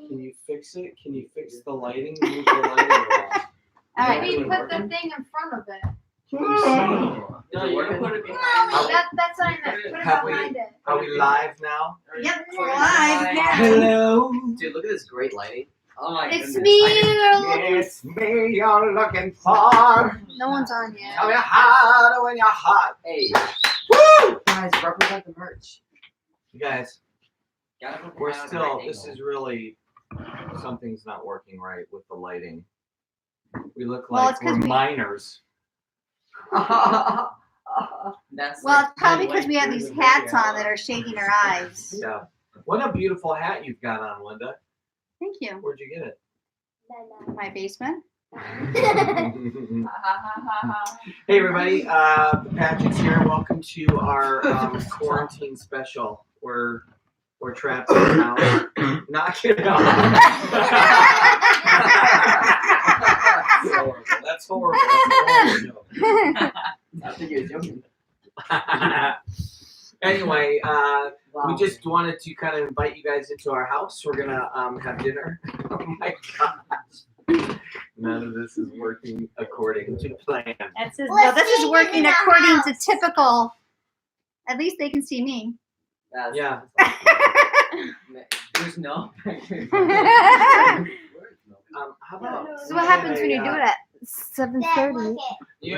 Can you fix it? Can you fix the lighting? Move the lighting around. All right. Maybe put the thing in front of it. No, you can put it behind it. That's what I meant. Put it Have we- behind it. Are we live now? Yep, we're live now. Hello. Dude, look at this great lighting. Oh my It's goodness. me. You're looking. It's me you're looking for. No one's on yet. Tell me how to win your heart. Hey, Woo! guys, represent the merch. You guys, Gotta put we're it on still, right this angle. is really, something's not working right with the lighting. We look Well, like it's 'cause we're we- minors. That's Well, like it's probably midway because we have through these the hats video. on that are shading our eyes. Yeah. What a beautiful hat you've got on, Linda. Thank you. Where'd you get it? My basement. Hey everybody, the Paget's here. Welcome to our quarantine special. We're trapped in the house. Knock it off. That's horrible. That's horrible. I think you're joking. Anyway, Wow. we just wanted to kind of invite you guys into our house. We're gonna have dinner. Oh my gosh. None of this is working according to plan. No, this is working according to typical. At least they can see me. That's- Yeah. There's no. How about So what happens when you do it at 7:30?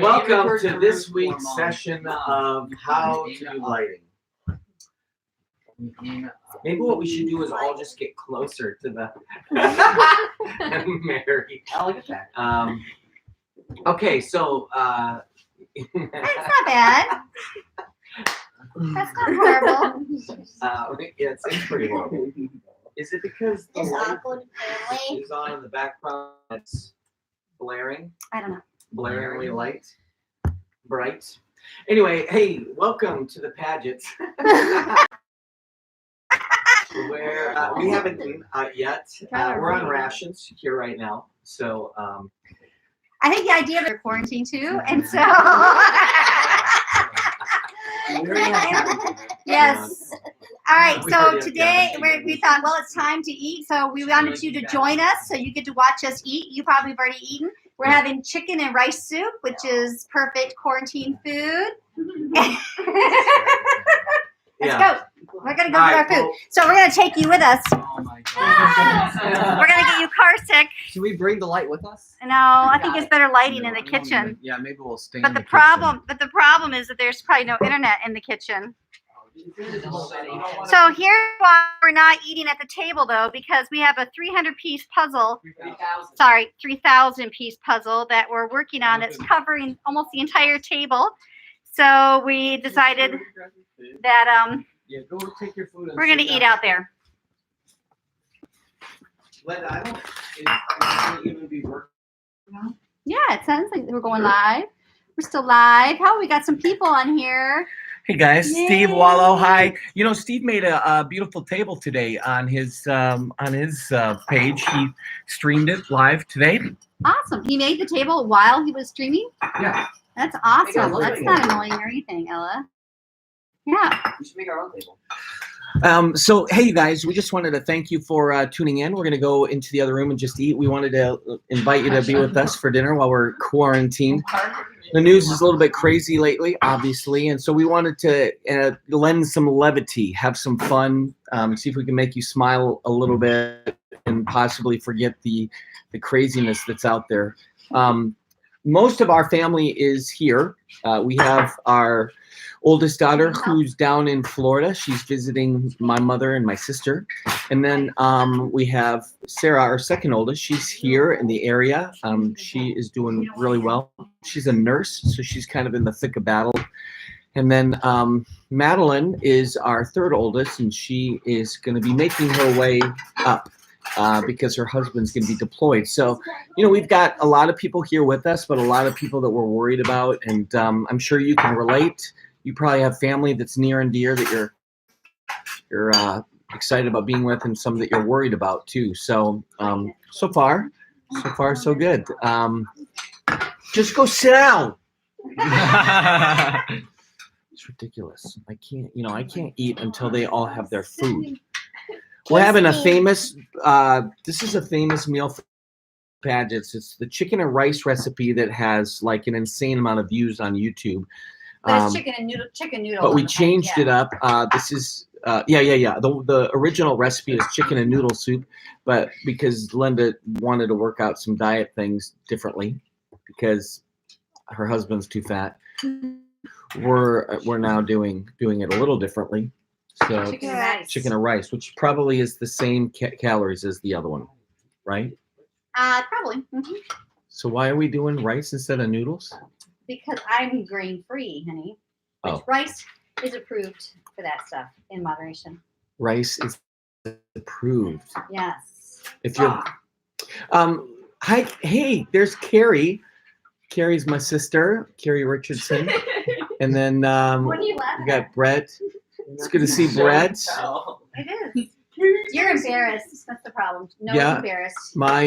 welcome to this week's session of how to do lighting. Maybe what we should do is all just get closer to the Mary. Oh, look at that. Okay, so That's not bad. That's not horrible. yeah, it seems pretty horrible. Is it because the This light awkward family. is on in the background? It's blaring, I don't know. blaringly light, bright. Anyway, hey, welcome to the Pagets. Where we haven't eaten yet. We're on rations here right now, so I think the idea of it quarantine too, and so yes. All right, so today we thought, well, it's time to eat, so we wanted you to join us, so you get to watch us eat. You probably have already eaten. We're having chicken and rice soup, which is perfect quarantine food. Let's go. We're gonna go get our food. So we're gonna take you with us. Oh my god. We're gonna get you car sick. Should we bring the light with us? No, I think it's better lighting in the kitchen. Yeah, maybe we'll stay But in the the problem is that there's probably no internet in the kitchen. So here's why we're not eating at the table though, because we have a 300-piece puzzle. 3,000. Sorry, 3,000-piece puzzle that we're working on that's covering almost the entire table. So we decided that yeah, go take your food. And we're gonna sit eat down. out there. But I don't. It might even be working. Yeah, it sounds like we're going live. We're still live. How we got some people on here. Hey guys, Yay. Steve Wallow. Hi. You know, Steve made a beautiful table today on his page. He streamed it live today. Awesome. He made the table while he was streaming. Yeah. That's awesome. look That's at not it. annoying or anything, Ella. Yeah. We should make our own table. So hey, you guys, we just wanted to thank you for tuning in. We're gonna go into the other room and just eat. We wanted to invite you to be with us for dinner while we're quarantined. The news is a little bit crazy lately, obviously, and so we wanted to lend some levity, have some fun, see if we can make you smile a little bit, and possibly forget the craziness that's out there. Most of our family is here. We have our oldest daughter who's down in Florida. She's visiting my mother and my sister. And then we have Sarah, our second oldest. She's here in the area. She is doing really well. She's a nurse, so she's kind of in the thick of battle. And then Madeline is our third oldest, and she is going to be making her way up because her husband's going to be deployed. So, you know, we've got a lot of people here with us, but a lot of people that we're worried about. And I'm sure you can relate. You probably have family that's near and dear that you're excited about being with, and some that you're worried about too. So so far so good. Just go sit down. It's ridiculous. I can't eat until they all have their food. We're having a famous this is a famous meal for Paget's. It's the chicken and rice recipe that has like an insane amount of views on YouTube. But it's chicken noodle. But we changed it up. This is The original recipe is chicken and noodle soup, but because Linda wanted to work out some diet things differently, because her husband's too fat, we're now doing it a little differently. So chicken and rice, which probably is the same calories as the other one, right? Probably. Mm-hmm. So why are we doing rice instead of noodles? Because I'm grain free, honey. Which rice is approved for that stuff in moderation. Rice is approved. Yes. If you're hi, hey, there's Carrie. Carrie's my sister, Carrie Richardson. And then we got Brett. It's good to see Brett. It is. You're embarrassed. That's the problem. No one's embarrassed. My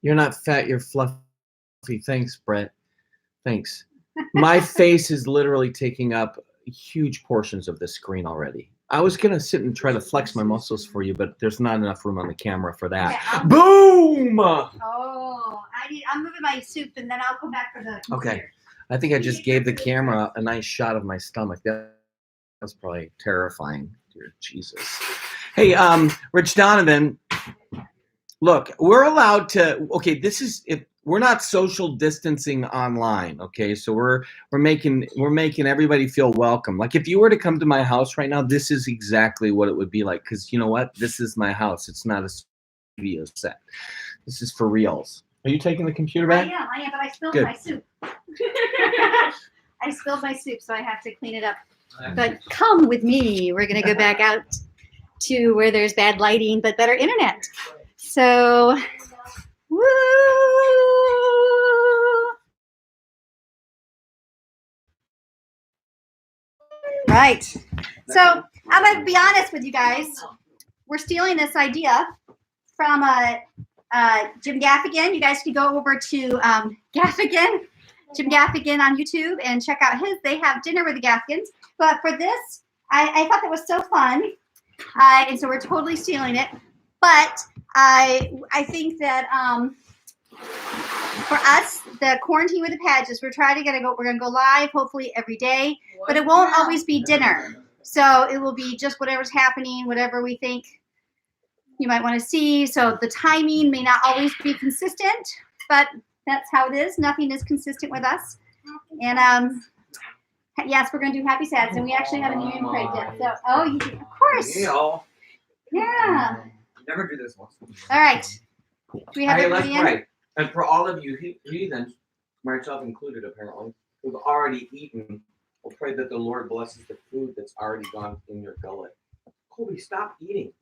you're not fat, you're fluffy. Thanks, Brett. Thanks. My face is literally taking up huge portions of the screen already. I was gonna sit and try to flex my muscles for you, but there's not enough room on the camera for that. Okay, boom! Oh, I'm moving my soup, and then I'll come back for the computer. Okay. I think I just gave the camera a nice shot of my stomach. That's probably terrifying. Dear Jesus. Hey, Rich Donovan. Look, we're allowed to. Okay, this is if we're not social distancing online. Okay, so we're making everybody feel welcome. Like if you were to come to my house right now, this is exactly what it would be like. Because you know what? This is my house. It's not a studio set. This is for reals. Are you taking the computer back? I am, but I spilled my soup. I spilled my soup, so I have to clean it up. But come with me. We're going to go back out to where there's bad lighting, but better internet. So, woo! Right. So, I'm going to be honest with you guys. We're stealing this idea from Jim Gaffigan. You guys can go over to Gaffigan, Jim Gaffigan on YouTube and check out his. They have dinner with the Gaffigans. But for this, I thought that was so fun. And so we're totally stealing it. But I think that for us, the quarantine with the Pages, we're gonna go live hopefully every day, but it won't always be dinner. So it will be just whatever's happening, whatever we think you might want to see. So the timing may not always be consistent, but that's how it is. Nothing is consistent with us. And yes, we're gonna do Happy Sads, and we actually haven't even prayed yet. So of course. Yeah. Never do this once. All right. Do we have everybody in? Right. And for all of you heathens, myself included apparently, who've already eaten, we'll pray that the Lord blesses the food that's already gone in your gullet. Colby, stop eating.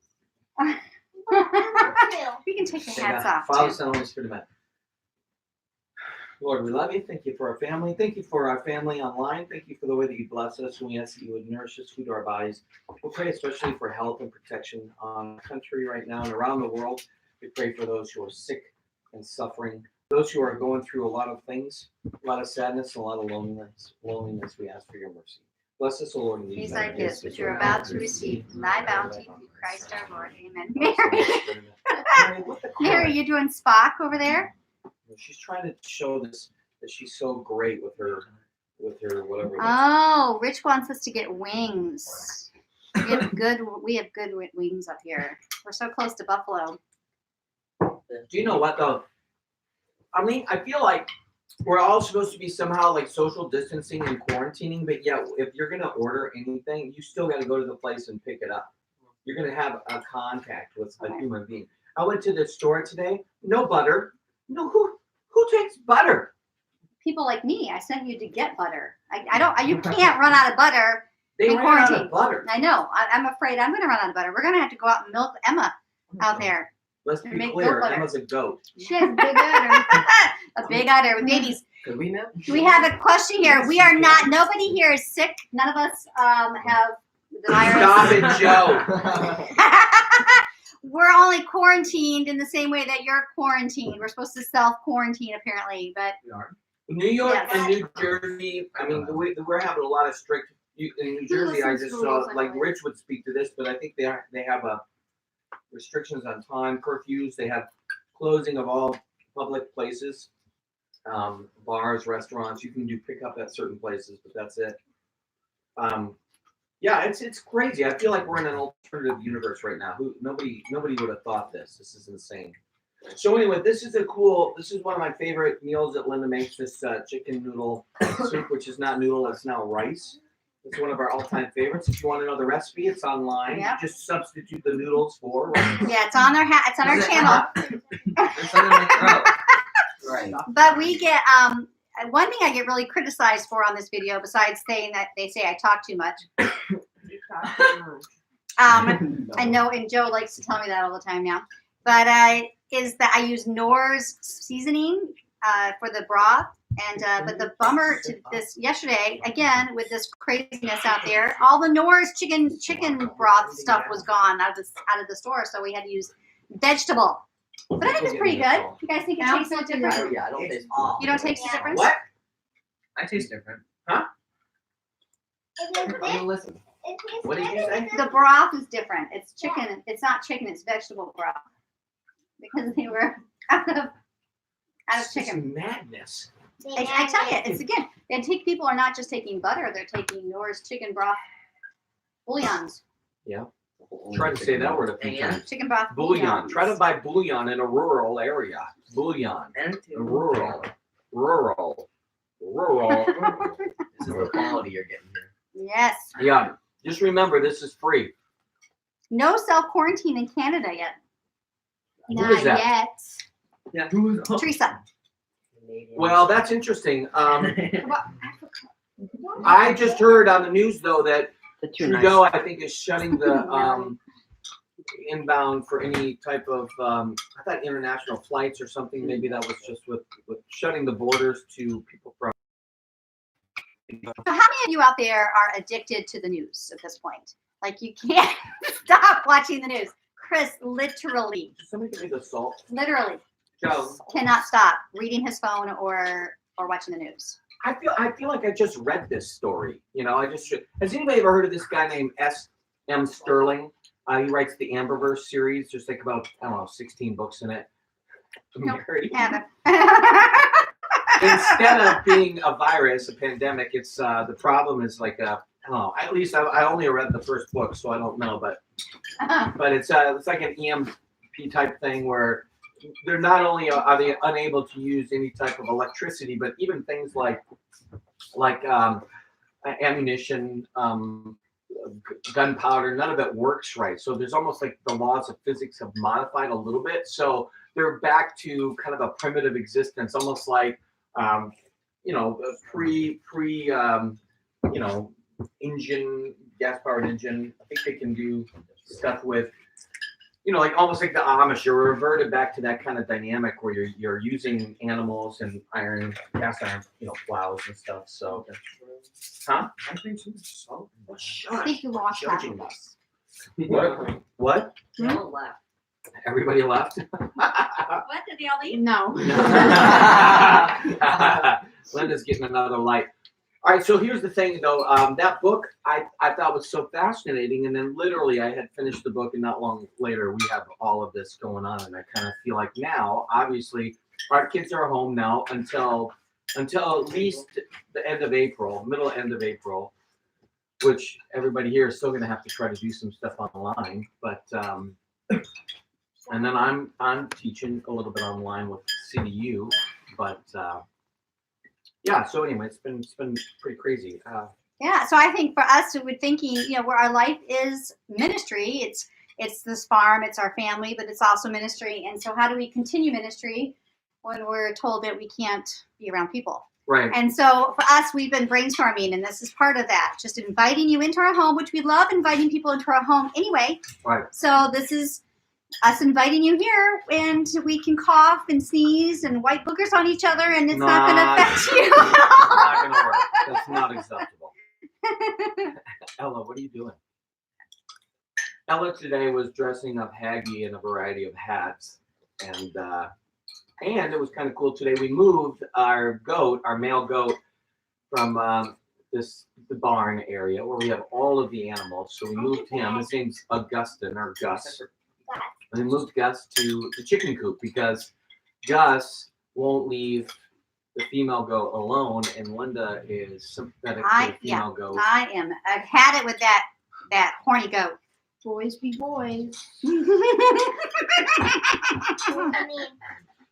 We can take the hats off. Father, Son, Holy Spirit, amen. Lord, we love you. Thank you for our family. Thank you for our family online. Thank you for the way that you bless us. And we ask that you would nourish us, food to our bodies. We'll pray especially for health and protection on the country right now and around the world. We pray for those who are sick and suffering, those who are going through a lot of things, a lot of sadness, and a lot of loneliness. We ask for your mercy. Bless us, O Lord, in these thy gifts which you are about to receive from thy bounty through Christ our Lord. Amen. Mary, Mary, you doing Spock over there? She's trying to show this that she's so great with her whatever. Oh, Rich wants us to get wings. We have good wings up here. We're so close to Buffalo. Do you know what though? I mean, I feel like we're all supposed to be somehow like social distancing and quarantining, but yeah, if you're gonna order anything, you still got to go to the place and pick it up. You're gonna have a contact with a human being. I went to the store today. No butter. No, who takes butter? People like me. I sent you to get butter. I don't. You can't run out of butter. They in ran quarantine. out of butter. I know. I'm afraid I'm going to run out of butter. We're going to have to go out and milk Emma out there. Let's be clear. Emma's a goat. She has a big udder. A big udder with babies. Could we know? We have a question here. We are not. Nobody here is sick. None of us have the virus. Stop it, Joe. We're only quarantined in the same way that you're quarantined. We're supposed to self-quarantine, apparently, but we are. New York and New Jersey. I mean, we're having a lot of strict. In New Jersey, I just saw like Rich would speak to this, but I think they have restrictions on time, curfews. They have closing of all public places, bars, restaurants. You can do pickup at certain places, but that's it. Yeah, it's crazy. I feel like we're in an alternative universe right now. Nobody would have thought this. This is insane. So anyway, this is one of my favorite meals that Linda makes. This chicken noodle soup, which is not noodle, it's now rice. It's one of our all-time favorites. If you want to know the recipe, it's online. Yep. Just substitute the noodles for rice. Yeah, it's on it's on our channel. It's under my throat. Right. But we get one thing I get really criticized for on this video, besides saying that they say I talk too much. I know, and Joe likes to tell me that all the time now. But is that I use Knorr's seasoning for the broth, and but the bummer to this yesterday, again with this craziness out there, all the Knorr's chicken broth stuff was gone out of the store, so we had to use vegetable. But I think it's pretty good. You guys think it tastes a little different? Yeah, I don't taste. You don't taste the difference? What? I taste different. Huh? I'm gonna listen. What did you say? The broth is different. It's chicken. It's not chicken. It's vegetable broth because they were out of This is chicken. madness. I tell you, it's again. People are not just taking butter; they're taking Knorr's chicken broth bouillons. Try to say that word a few times. Chicken broth Bouillon. Try to buy bouillon in a rural area. Bouillon. Rural. This is the quality you're getting here. Yes. Yeah. Just remember, this is free. No self quarantine in Canada yet. Who is Not that? yet. Yeah. Who's Teresa. Well, that's interesting. I just heard on the news though that Trudeau, I think, is shutting the inbound for any type of I thought international flights or something. Maybe that was just with shutting the borders to people from. So how many of you out there are addicted to the news at this point? Like you can't stop watching the news. Chris literally Somebody give me the salt. Joe cannot stop reading his phone or watching the news. I feel like I just read this story. You know, I just should. Has anybody ever heard of this guy named S.M. Sterling? He writes the Amberverse series. There's like about 16 books in it. Nope. Mary. Yeah, Instead of being a virus, a pandemic, it's the problem is like I don't know. At least I only read the first book, so I don't know. But it's like an EMP type thing where they're not only are they unable to use any type of electricity, but even things like ammunition, gunpowder, none of it works right. So there's almost like the laws of physics have modified a little bit. So they're back to kind of a primitive existence, almost like pre engine, gas powered engine. I think they can do stuff with. Like almost like the Amish, you're reverted back to that kind of dynamic where you're using animals and cast iron, plows and stuff. So, huh? I think so. Oh, I shush. think you lost Judging that. us. What? All left. Everybody left? What did they all leave? No. Linda's getting another light. All right, so here's the thing, though. That book I thought was so fascinating, and then literally I had finished the book, and not long later we have all of this going on, and I kind of feel like now, obviously, our kids are home now until at least the end of April, end of April, which everybody here is still going to have to try to do some stuff online, but and then I'm teaching a little bit online with CDU, but. Yeah. So anyway, it's been pretty crazy. Yeah. So I think for us, we're thinking, where our life is ministry. It's this farm, it's our family, but it's also ministry. And so how do we continue ministry when we're told that we can't be around people? Right. And so for us, we've been brainstorming, and this is part of that. Just inviting you into our home, which we love inviting people into our home anyway. Right. So this is us inviting you here, and we can cough and sneeze and wipe boogers on each other, and it's not going to affect you at all. Not going to work. That's not acceptable. Ella, what are you doing? Ella today was dressing up Haggy in a variety of hats, and it was kind of cool today. We moved our male goat, from the barn area where we have all of the animals. So we moved him. His name's Augustine or Gus. And they moved Gus to the chicken coop because Gus won't leave the female goat alone, and Linda is sympathetic to the female goat. I've had it with that horny goat. Boys be boys.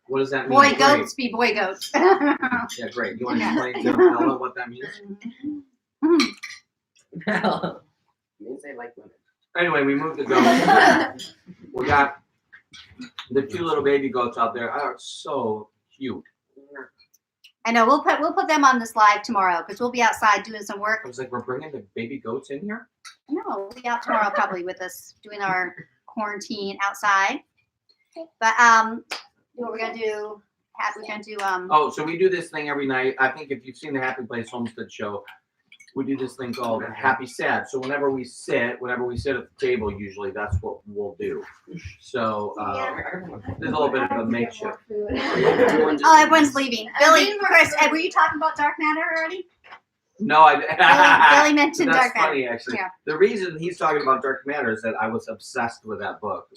What does that mean? Boy Great. goats be boy goats. Yeah, great. You want to explain to Ella what that means? Means they like women. Anyway, we moved the goat. We got the two little baby goats out there. Are so cute. I know we'll put them on this live tomorrow because we'll be outside doing some work. I was like, we're bringing the baby goats in here? No, we'll be out tomorrow probably with us doing our quarantine outside. But what we're gonna do? We're gonna do Oh, so we do this thing every night. I think if you've seen the Happy Place Homestead show, we do this thing called Happy Sad. So whenever we sit at the table, usually that's what we'll do. So there's a little bit of a makeshift. Oh, everyone's leaving. Billy, Chris, were you talking about dark matter already? No, Billy mentioned that's dark matter. funny actually. Yeah. The reason he's talking about dark matter is that I was obsessed with that book.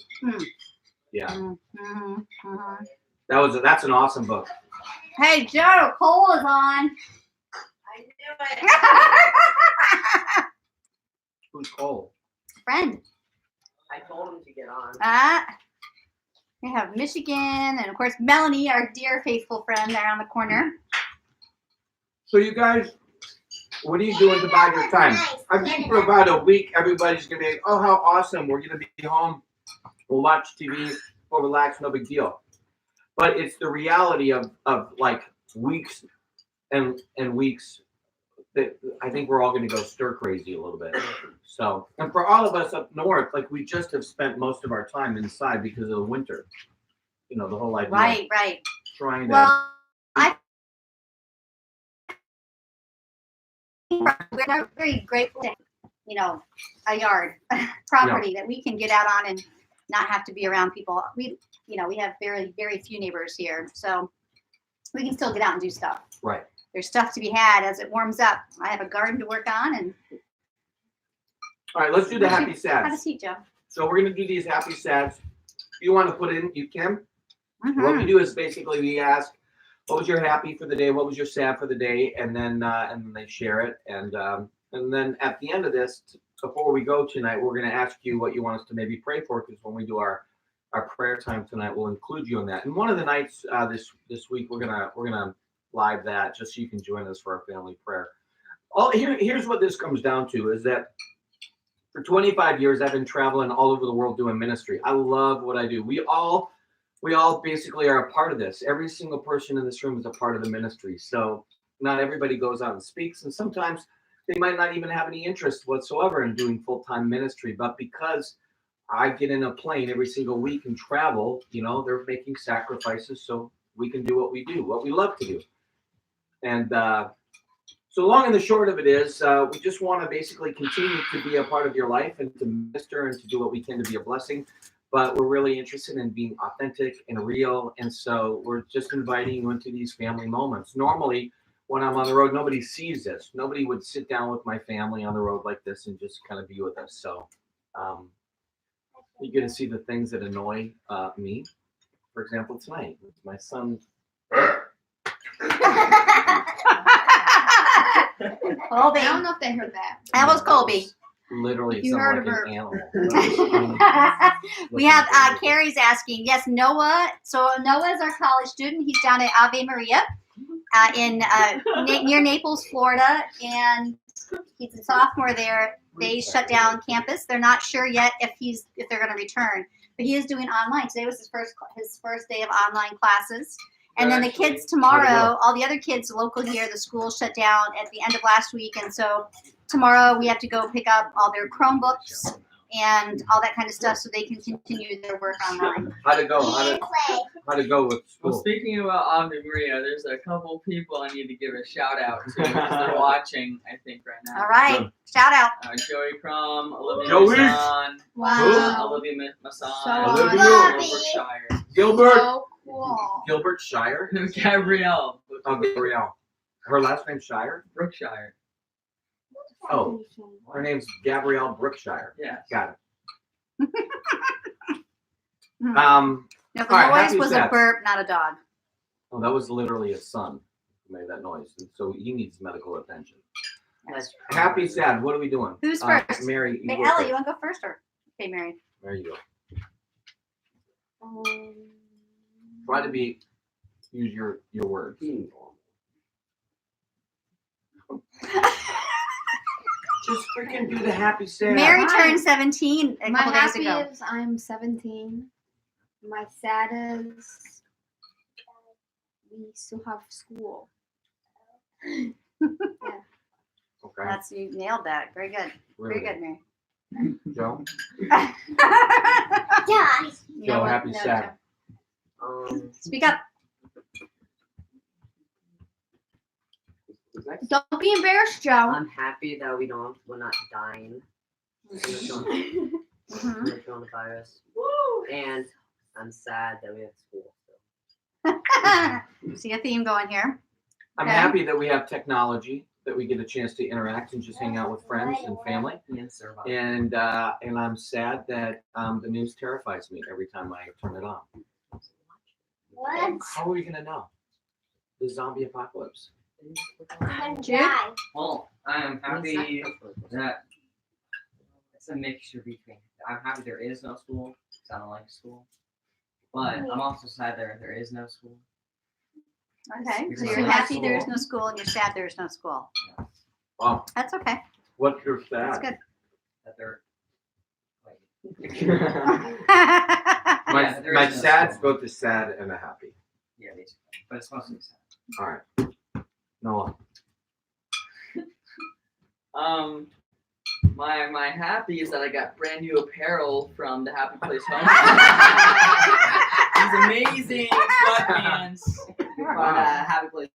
Yeah, that's an awesome book. Hey, Joe, Cole is on. I knew it. Who's Cole? Friend. I told him to get on. We have Michigan, and of course Melanie, our dear faithful friend, there on the corner. So you guys, what are you doing to bide your time? I think for about a week, everybody's gonna be like, "Oh, how awesome! We're gonna be home. We'll watch TV. We'll relax. No big deal." But it's the reality of like weeks and weeks that I think we're all gonna go stir crazy a little bit. So, and for all of us up north, like we just have spent most of our time inside because of the winter. You know, the whole idea. Right. Trying to. Well, we're very grateful to, a yard property that we can get out on and not have to be around people. We have very, very few neighbors here, so we can still get out and do stuff. Right. There's stuff to be had as it warms up. I have a garden to work on, and All right, let's do the happy have a sads. seat, Joe. So we're gonna do these happy sads. If you want to put in, you can. Mhm. What we do is basically we ask, what was your happy for the day? What was your sad for the day? And then they share it. And then at the end of this, before we go tonight, we're going to ask you what you want us to maybe pray for, because when we do our prayer time tonight, we'll include you in that. And one of the nights this week, we're gonna live that just so you can join us for our family prayer. Here's what this comes down to is that for 25 years, I've been traveling all over the world doing ministry. I love what I do. We all basically are a part of this. Every single person in this room is a part of the ministry. So not everybody goes out and speaks, and sometimes they might not even have any interest whatsoever in doing full-time ministry. But because I get in a plane every single week and travel, they're making sacrifices so we can do what we do, what we love to do. And so long and the short of it is, we just want to basically continue to be a part of your life and to minister and to do what we can to be a blessing. But we're really interested in being authentic and real. And so we're just inviting you into these family moments. Normally, when I'm on the road, nobody sees this. Nobody would sit down with my family on the road like this and just kind of be with us. So you're going to see the things that annoy me. For example, tonight, my son. Colby. I don't know if they heard that. That was Colby. Literally You sound heard like of an her. animal. We have Carrie's asking. Yes, Noah. So Noah is our college student. He's down at Ave Maria in near Naples, Florida, and he's a sophomore there. They shut down campus. They're not sure yet if they're going to return, but he is doing online. Today was his first day of online classes. And then the kids tomorrow, all the other kids local here, the school shut down at the end of last week. And so tomorrow we have to go pick up all their Chromebooks and all that kind of stuff so they can continue their work online. How'd it go? How'd it go with school? Well, speaking about Ave Maria, there's a couple people I need to give a shout out to because they're watching, I think, right now. All right. Shout out. Joey Crum, Olivia Joey. Masson, Wow. Olivia Masson, So Gilbert. So cool. Gilbert Shire. Gabrielle. Oh, Gabrielle. Her last name's Shire? Brookshire. Oh, her name's Gabrielle Brookshire. Yeah. Got it. No, the All right, noise happy was a sad. burp, not a dog. Oh, that was literally his son who made that noise, and so he needs medical attention. Happy, sad. What are we doing? Who's first? Mary. You go Ellie, first. you want to go first or? Okay, Mary. There you go. Try to use your words. Just freaking do the happy, sad. Mary Hi. turned 17 a My couple days happy ago. is I'm 17. My sad is we still have school. Okay. That's you nailed that. Very good. Really Very good, Mary. Joe. Yeah. You Joe, know what? happy, No, sad. Joe. Speak up. Don't be embarrassed, Joe. I'm happy that we're not dying from Mhm. the coronavirus, and I'm sad that we have school. See a theme going here. I'm Okay. happy that we have technology, that we get a chance to interact and just hang out with friends and family. And survive. And I'm sad that the news terrifies me every time I turn it on. What? How are we gonna know? The zombie apocalypse. Well, I'm happy that it's a mixture between. I'm happy there is no school because I don't like school, but I'm also sad there is no school. Okay. So Because you're of happy school. there is no school and you're sad there is no school. Wow. That's okay. What's your That's sad? good. That there. Wait, my Yeah, there my is no sad's school. both a sad and a happy. yeah, basically, but it's mostly sad. All right. Noah. My happy is that I got brand new apparel from the Happy Place Home. These amazing sweatpants from Happy Place.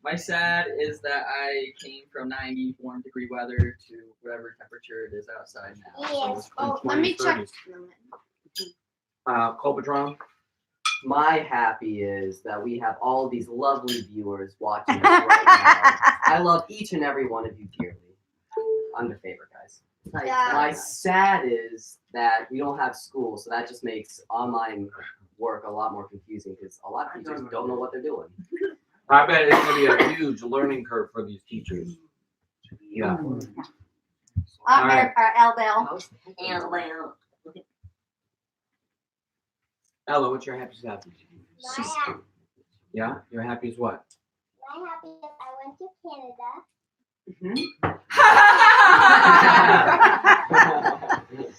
My sad is that I came from 94-degree weather to whatever temperature it is outside now. Yes. Oh, let me check. Colpatron. My happy is that we have all these lovely viewers watching us right now. I love each and every one of you dearly. I'm your favorite, guys. Yeah. My sad is that we don't have school, so that just makes online work a lot more confusing because a lot of teachers don't know what they're doing. I bet it's gonna be a huge learning curve for these teachers. Yeah. All right. Our Bell. Ella, what's your happy sad? My Yeah, you're happy as what? happy is I went to Canada.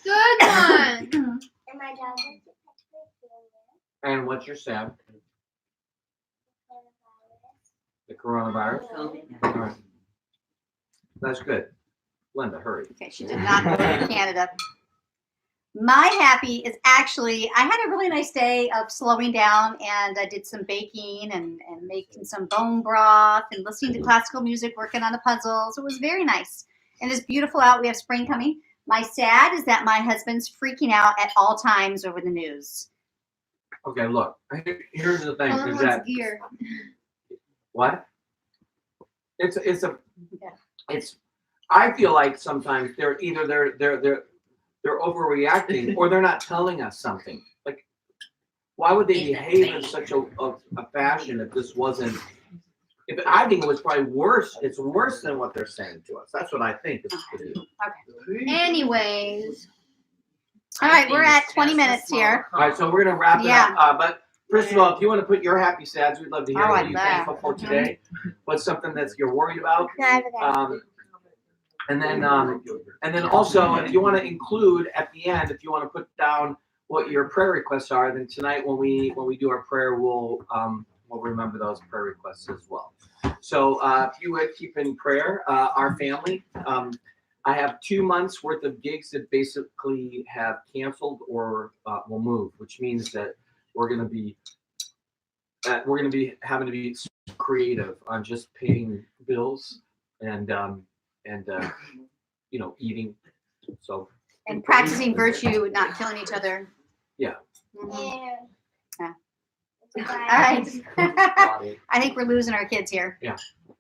Good one. And my dad went to Pennsylvania. And what's your sad? The coronavirus. All right. That's good. Linda, hurry. Okay, she did not go to Canada. My happy is actually, I had a really nice day of slowing down and I did some baking and making some bone broth and listening to classical music, working on a puzzle. So it was very nice. And it's beautiful out. We have spring coming. My sad is that my husband's freaking out at all times over the news. Okay, look. Here's the thing. Only Is one's that gear. what? It's Yeah. I feel like sometimes they're overreacting or they're not telling us something. Like, why would they behave in such a fashion if this wasn't? If I think it was probably worse. It's worse than what they're saying to us. That's what I think is the deal. Anyways. All right, we're at 20 minutes here. All right, so we're gonna wrap it Yeah. up. But first of all, if you want to put your happy sads, we'd love to hear Oh, what I you're bet. thankful for today. What's something that you're worried about? And then also, if you want to include at the end, if you want to put down what your prayer requests are, then tonight when we do our prayer, we'll remember those prayer requests as well. So if you would keep in prayer our family. I have 2 months worth of gigs that basically have canceled or will move, which means that we're going to be having to be creative on just paying bills and eating. So And practicing virtue, not killing each other. Yeah. Mhm. Yeah. All right. I think we're losing our kids here.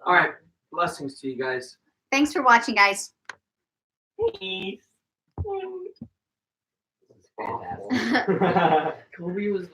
all right, blessings to you guys. Thanks for watching, guys. This is fantastic. Kobe was